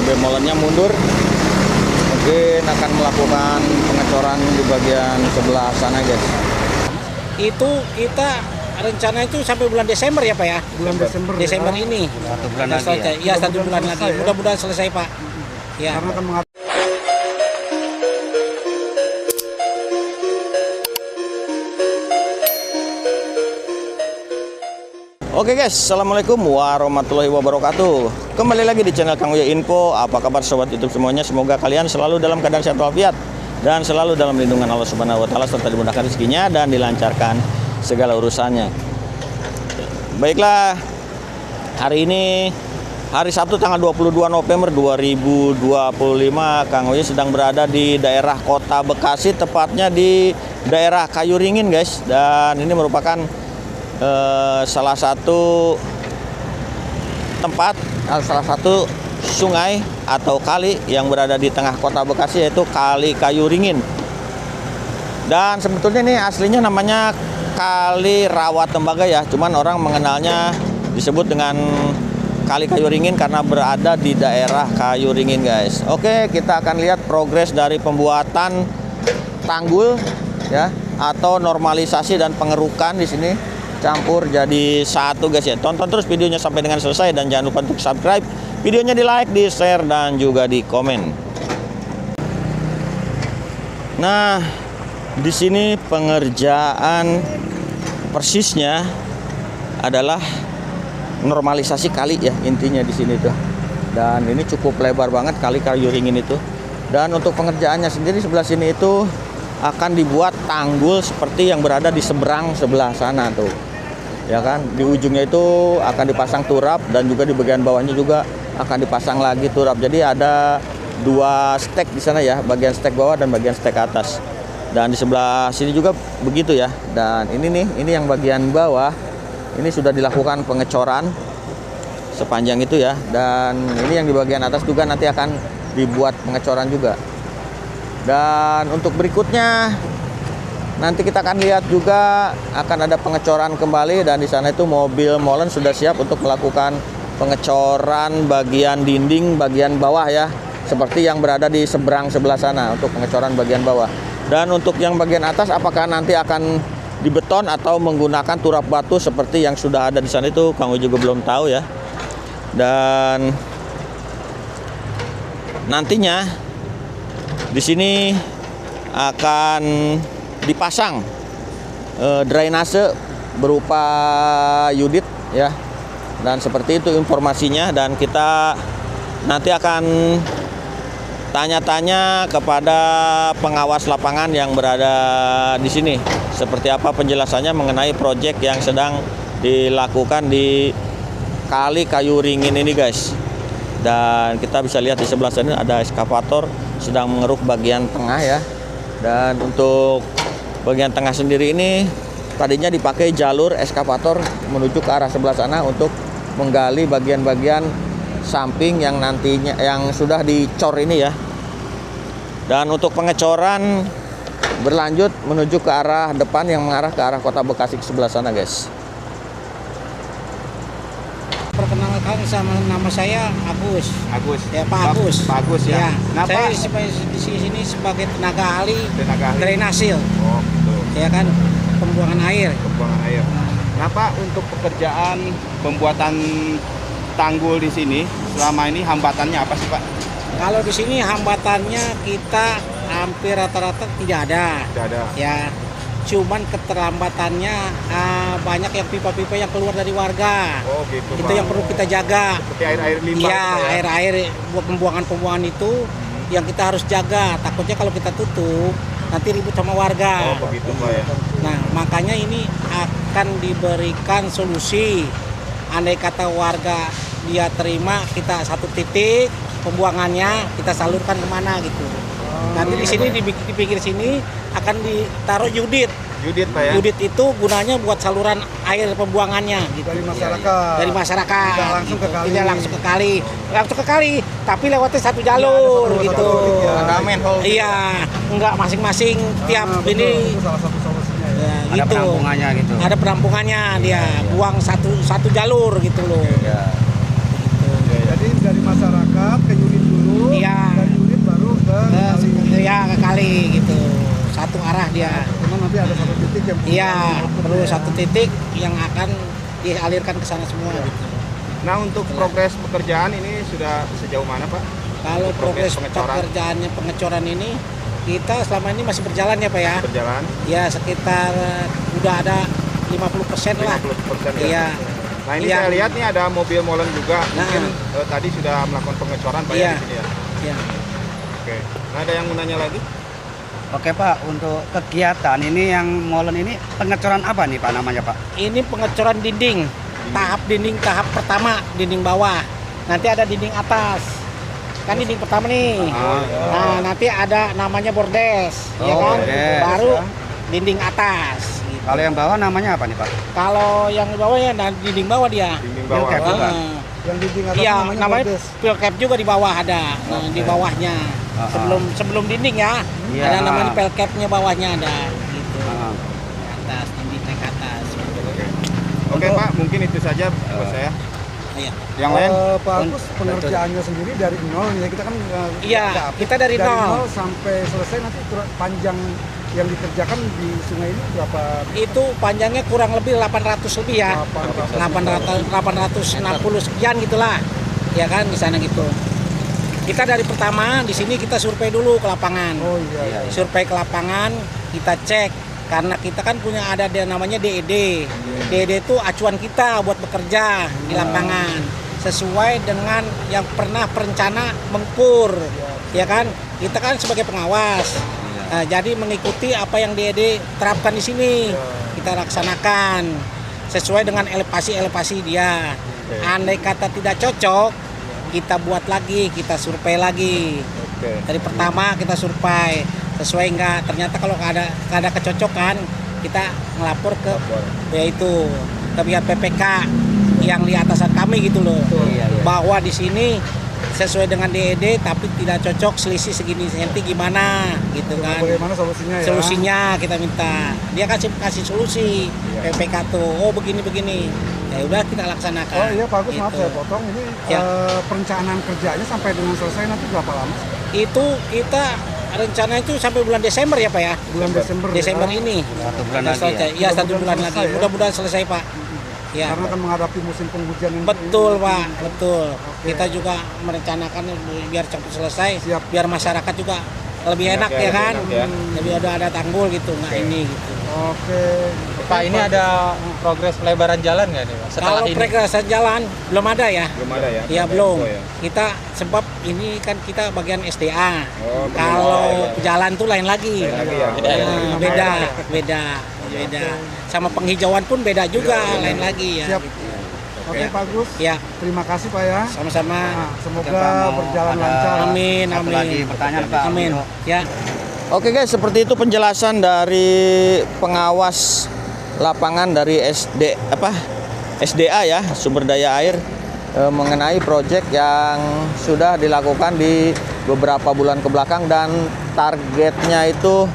mobil molennya mundur. Mungkin akan melakukan pengecoran di bagian sebelah sana, guys. Itu kita rencana itu sampai bulan Desember ya Pak ya? Bulan Desember ya. Ini. 1 bulan lagi ya? Iya, 1 bulan lagi. selesai, ya? Mudah-mudahan selesai Pak. Ya. Karena kan Oke guys, assalamualaikum warahmatullahi wabarakatuh. Kembali lagi di channel Kang Uya Info. Apa kabar sobat YouTube semuanya? Semoga kalian selalu dalam keadaan sehat walafiat dan selalu dalam lindungan Allah Subhanahu wa taala, serta dimudahkan rezekinya dan dilancarkan segala urusannya. Baiklah, hari ini hari Sabtu tanggal 22 November 2025, Kang Uya sedang berada di daerah Kota Bekasi, tepatnya di daerah Kayuringin guys. Dan ini merupakan salah satu tempat, salah satu sungai atau kali yang berada di tengah Kota Bekasi, yaitu Kali Kayuringin. Dan sebetulnya ini aslinya namanya Kali Rawatembaga ya, cuman orang mengenalnya disebut dengan Kali Kayuringin karena berada di daerah Kayuringin guys. Oke, kita akan lihat progres dari pembuatan tanggul ya, atau normalisasi dan pengerukan di sini campur jadi satu guys ya. Tonton terus videonya sampai dengan selesai dan jangan lupa untuk subscribe videonya, di like, di share dan juga di komen. Nah, di sini pengerjaan persisnya adalah normalisasi kali ya, intinya di sini tuh. Dan ini cukup lebar banget Kali Kayuringin itu. Dan untuk pengerjaannya sendiri sebelah sini itu akan dibuat tanggul seperti yang berada di sebelah sana tuh. Ya kan, di ujungnya itu akan dipasang turap dan juga di bagian bawahnya juga akan dipasang lagi turap. Jadi ada 2 stek di sana ya, bagian stek bawah dan bagian stek atas. Dan di sebelah sini juga begitu ya. Dan ini nih, ini yang bagian bawah ini sudah dilakukan pengecoran sepanjang itu ya. Dan ini yang di bagian atas juga nanti akan dibuat pengecoran juga. Dan untuk berikutnya nanti kita akan lihat juga akan ada pengecoran kembali, dan di sana itu mobil molen sudah siap untuk melakukan pengecoran bagian dinding bagian bawah ya, seperti yang berada di sebelah sana untuk pengecoran bagian bawah. Dan untuk yang bagian atas apakah nanti akan dibeton atau menggunakan turap batu seperti yang sudah ada di sana itu Kang Uy juga belum tahu ya. Dan nantinya di sini akan dipasang drainase berupa yudit ya. Dan seperti itu informasinya, dan kita nanti akan tanya-tanya kepada pengawas lapangan yang berada di sini seperti apa penjelasannya mengenai proyek yang sedang dilakukan di Kali Kayuringin ini guys. Dan kita bisa lihat di sebelah sana ada eskavator sedang mengeruk bagian tengah ya. Dan untuk bagian tengah sendiri ini tadinya dipakai jalur eskavator menuju ke arah sebelah sana untuk menggali bagian-bagian samping yang nantinya yang sudah dicor ini ya. Dan untuk pengecoran berlanjut menuju ke arah depan yang mengarah ke arah Kota Bekasi ke sebelah sana guys. Perkenalkan, sama nama saya Agus. Ya, Pak Agus. Pak Agus ya. Saya di sini sebagai tenaga ahli drainase. Oh, gitu. Ya kan, pembuangan air. Kenapa untuk pekerjaan pembuatan tanggul di sini selama ini hambatannya apa sih Pak? Kalau di sini hambatannya kita hampir rata-rata tidak ada. Ya, cuman keterlambatannya banyak yang pipa-pipa yang keluar dari warga. Oh gitu. Itu yang perlu kita jaga. Seperti air-air limbah. Iya, air-air buat pembuangan itu yang kita harus jaga. Takutnya kalau kita tutup nanti ribut sama warga. Oh begitu Pak ya. Nah, makanya ini akan diberikan solusi. Andai kata warga dia terima, kita satu titik pembuangannya kita salurkan kemana gitu. Nanti di sini di pinggir sini akan ditaruh yudit. Pak ya. Yudit itu gunanya buat saluran air pembuangannya gitu. Dari masyarakat. Tidak langsung ke kali. Tidak langsung ke kali, tapi lewatnya satu jalur gitu. Iya, enggak masing-masing tiap ini. Salah satu solusinya ya. Ya, Ada gitu. perampungannya gitu. Ada perampungannya dia, buang satu jalur gitu loh. Jadi dari masyarakat ke unit Iya. dari unit baru ke kali. Ya ke kali gitu. Satu arah dia. Cuma nanti ada satu titik yang Iya, perlu ya. satu titik yang akan dialirkan ke sana semua gitu. Nah, untuk progres pekerjaan ini sudah sejauh mana, Pak? Kalau progres pengecoran. pekerjaannya pengecoran ini kita selama ini masih berjalan ya Pak ya. Berjalan Ya sekitar udah ada 50% lah. 50% ya? Iya. Nah, ini Iya. saya lihat nih ada mobil molen juga. Nah. Mungkin tadi sudah melakukan pengecoran Pak ya Iya. di sini ya? Ya. Oke. Nah, ada yang mau nanya lagi? Oke Pak, untuk kegiatan ini yang molen ini pengecoran apa nih Pak namanya Pak? Ini pengecoran dinding. Dinding tahap pertama, dinding bawah. Nanti ada dinding atas. Kan dinding pertama nih. Nah, nanti ada namanya bordes, ya Oh, kan? bordes, Baru ya. dinding atas. gitu. Kalau yang bawah namanya apa nih Pak? Kalau yang di bawah ya dinding bawah dia. Dinding bawah. Pilkep juga. Yang dinding atas Iya, namanya bordes. pilkap juga di bawah ada. Nah, di bawahnya. Sebelum dinding ya. Iya. Ada namanya pilkapnya bawahnya ada gitu. Ah. Di atas, dinding naik ke atas. Oke, Pak, mungkin itu saja buat saya. Iya. Yang lain? Pak Agus, pengerjaannya sendiri dari nol nih ya, kita kan Iya, nggak update. kita dari nol. sampai selesai nanti panjang yang dikerjakan di sungai ini berapa? Itu panjangnya kurang lebih 800 lebih ya. 860 sekian gitulah. Ya kan di sana gitu. Kita dari pertama di sini kita survei dulu ke lapangan. Oh iya. Survei ke lapangan, kita cek karena kita kan punya ada namanya DED. DED itu acuan kita buat bekerja di lapangan sesuai dengan yang pernah perencana mengukur. Ya kan? Kita kan sebagai pengawas. Nah, jadi mengikuti apa yang DED terapkan di sini. Kita laksanakan sesuai dengan elevasi dia. Andai kata tidak cocok, kita buat lagi, kita survei lagi. Oke. Dari pertama kita survei sesuai enggak, ternyata kalau nggak ada kecocokan kita ngelapor ke yaitu ke pihak PPK yang di atasan kami gitu loh. Bahwa di sini sesuai dengan DED tapi tidak cocok, selisih segini senti gimana gitu kan. Bagaimana solusinya ya? Solusinya kita minta. Dia kasih solusi. PPK tuh, oh begini. Ya udah kita laksanakan. Oh iya Pak Agus, maaf Gitu. saya potong. Ini Ya. perencanaan kerjanya sampai dengan selesai nanti berapa lama? Itu kita rencana itu sampai bulan Desember ya Pak ya. Bulan Desember. Desember ya? ini. 1 bulan Kita lagi selesai. ya? Iya, 1 bulan Mudah-mudahan lagi. selesai ya? Mudah-mudahan selesai Pak. Ya. Karena kan menghadapi musim penghujan ini. Betul Pak, betul. Kita juga merencanakan biar cepat selesai, Siap. biar masyarakat juga lebih enak ya kan. enak ya. Lebih ada tanggul gitu, nggak ini gitu. Oke. Pak, ini ada progres pelebaran jalan nggak nih Pak? Setelah Kalau ini? pergerasan jalan belum ada ya. Belum ada ya? Ya Sampai belum. info ya? Kita sebab ini kan kita bagian SDA. Oh, Kalau benar. jalan tuh lain lagi. Lain lagi ya? Nah, beda. Sama penghijauan pun beda juga, lain lagi ya. Siap. Oke Ya. Pak Agus. Ya, Terima kasih Pak ya. sama-sama. Nah, semoga Oke, Pak, mau berjalan ada- lancar. Amin, Satu amin. lagi pertanyaan Pak. Amin. Untuk Ya. Oke guys, seperti itu penjelasan dari pengawas lapangan dari SDA ya, sumber daya air mengenai proyek yang sudah dilakukan di beberapa bulan ke belakang dan targetnya itu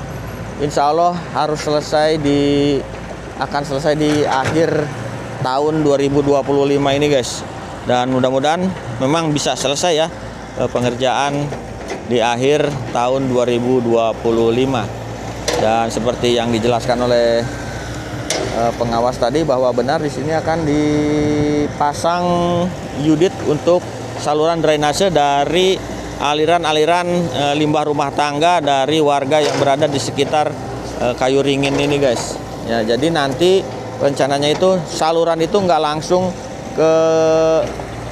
insya Allah harus akan selesai di akhir tahun 2025 ini guys. Dan mudah-mudahan memang bisa selesai ya pengerjaan di akhir tahun 2025. Dan seperti yang dijelaskan oleh pengawas tadi bahwa benar di sini akan dipasang unit untuk saluran drainase dari aliran-aliran limbah rumah tangga dari warga yang berada di sekitar Kayu Ringin ini guys. Ya, jadi nanti rencananya itu saluran itu nggak langsung ke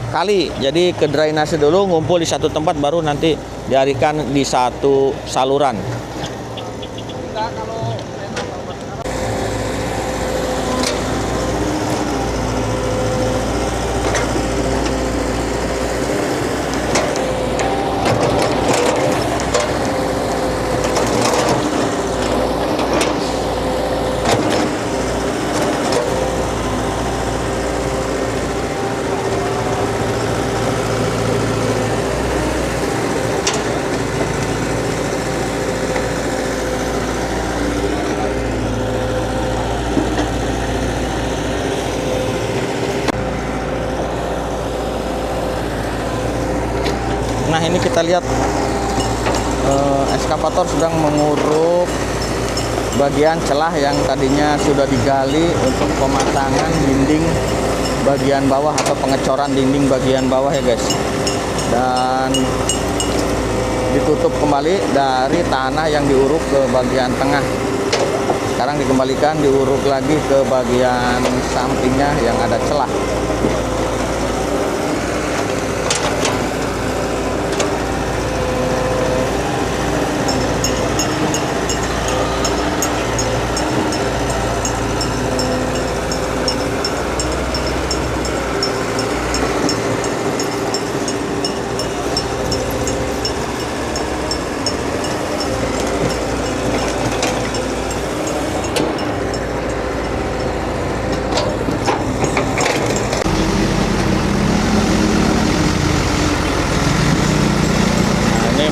kali, jadi ke drainase dulu, ngumpul di satu tempat, baru nanti dialihkan di satu saluran. ini kita lihat eskavator sedang menguruk bagian celah yang tadinya sudah digali untuk pemasangan dinding bagian bawah atau pengecoran dinding bagian bawah ya guys. Dan ditutup kembali dari tanah yang diuruk ke bagian tengah. Sekarang dikembalikan diuruk lagi ke bagian sampingnya yang ada celah.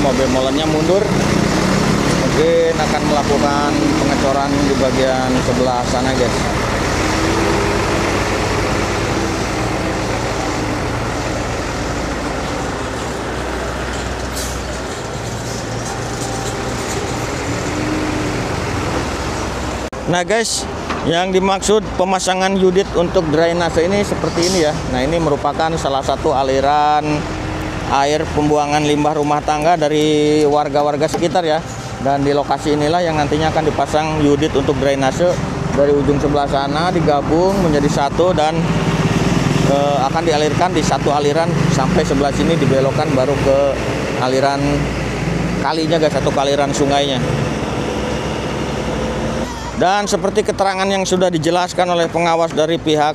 Mobil molennya mundur, mungkin akan melakukan pengecoran di bagian sebelah sana guys. Nah guys, yang dimaksud pemasangan unit untuk drainase ini seperti ini ya. Nah ini merupakan salah satu aliran air pembuangan limbah rumah tangga dari warga-warga sekitar ya. Dan di lokasi inilah yang nantinya akan dipasang unit untuk drainase dari ujung sebelah sana digabung menjadi satu dan akan dialirkan di satu aliran sampai sebelah sini dibelokkan baru ke aliran kalinya guys, atau ke aliran sungainya. Dan seperti keterangan yang sudah dijelaskan oleh pengawas dari pihak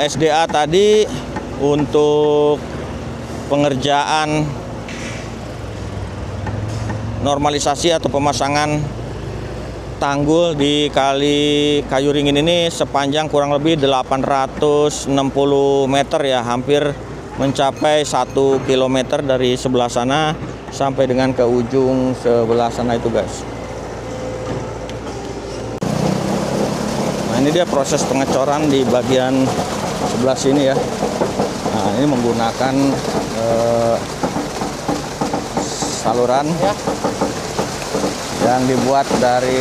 SDA tadi, untuk pengerjaan normalisasi atau pemasangan tanggul di Kali Kayuringin ini sepanjang kurang lebih 860 meter ya, hampir mencapai 1 km dari sebelah sana sampai dengan ke ujung sebelah sana itu guys. Nah ini dia proses pengecoran di bagian sebelah sini ya. Nah ini menggunakan saluran yang dibuat dari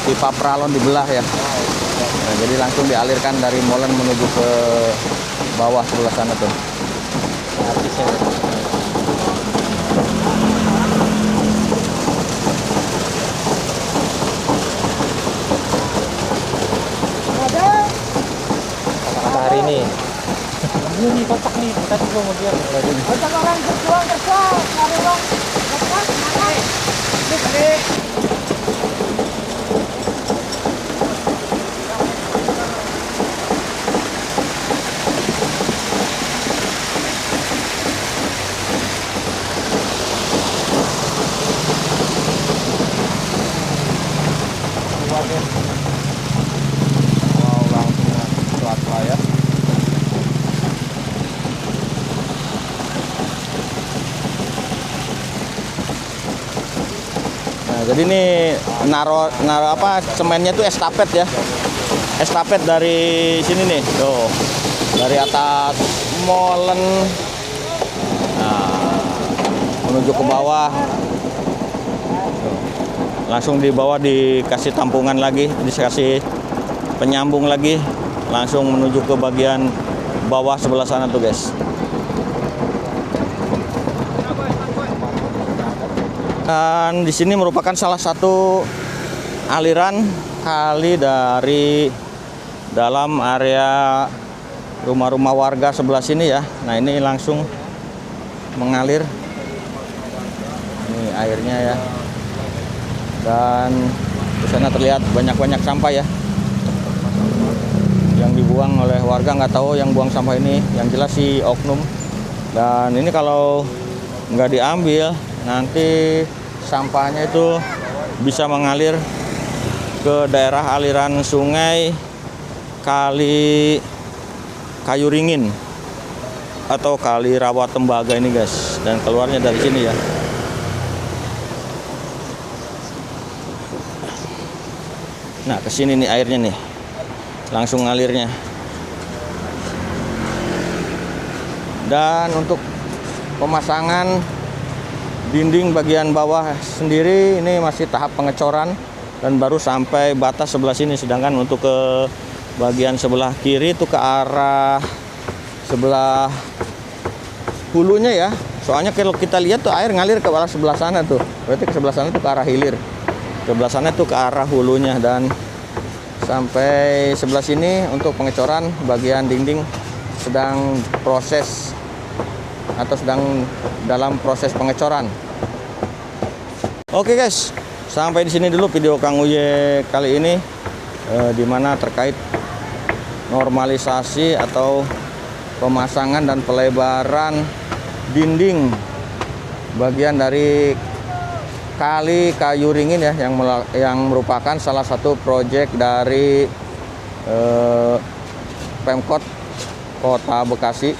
pipa pralon dibelah ya. Nah, jadi langsung dialirkan dari molen menuju ke bawah sebelah sana tuh. Kata-kata hari ini. Ini kotak nih, kita juga mau dia. Untuk orang berjuang kerja, cari uang, dapat, makan. Wow, langsung pelat ya. Nah, jadi ini naro apa semennya tuh estafet ya. Estafet dari sini nih. Tuh. Dari atas molen. Nah, menuju ke bawah. Langsung di bawah dikasih tampungan lagi, dikasih penyambung lagi, langsung menuju ke bagian bawah sebelah sana tuh guys. Dan di sini merupakan salah satu aliran kali dari dalam area rumah-rumah warga sebelah sini ya. Nah ini langsung mengalir. Ini airnya ya. Dan di sana terlihat banyak-banyak sampah ya yang dibuang oleh warga, nggak tahu yang buang sampah ini, yang jelas si oknum. Dan ini kalau nggak diambil nanti sampahnya itu bisa mengalir ke daerah aliran sungai Kali Kayuringin atau Kali Rawatembaga ini guys, dan keluarnya dari sini ya. Nah ke sini nih airnya nih, langsung ngalirnya. Dan untuk pemasangan dinding bagian bawah sendiri ini masih tahap pengecoran dan baru sampai batas sebelah sini, sedangkan untuk ke bagian sebelah kiri itu ke arah sebelah hulunya ya. Soalnya kalau kita lihat tuh air ngalir ke arah sebelah sana tuh. Berarti ke sebelah sana tuh ke arah hilir. Sebelah sana tuh ke arah hulunya, dan sampai sebelah sini untuk pengecoran bagian dinding sedang proses atau sedang dalam proses pengecoran. Oke guys, sampai di sini dulu video Kang Uye kali ini di mana terkait normalisasi atau pemasangan dan pelebaran dinding bagian dari Kali Kayu Ringin ya, yang merupakan salah satu proyek dari Pemkot Kota Bekasi,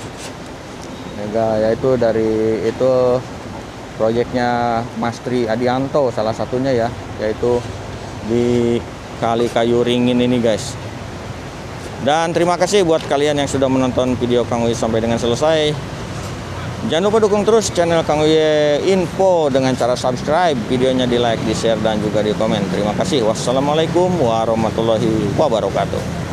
yaitu dari itu proyeknya Mas Tri Adianto salah satunya ya, yaitu di Kali Kayu Ringin ini guys. Dan terima kasih buat kalian yang sudah menonton video Kang Uye sampai dengan selesai. Jangan lupa dukung terus channel Kang Uye Info dengan cara subscribe, videonya di like, di share, dan juga di komen. Terima kasih. Wassalamualaikum warahmatullahi wabarakatuh.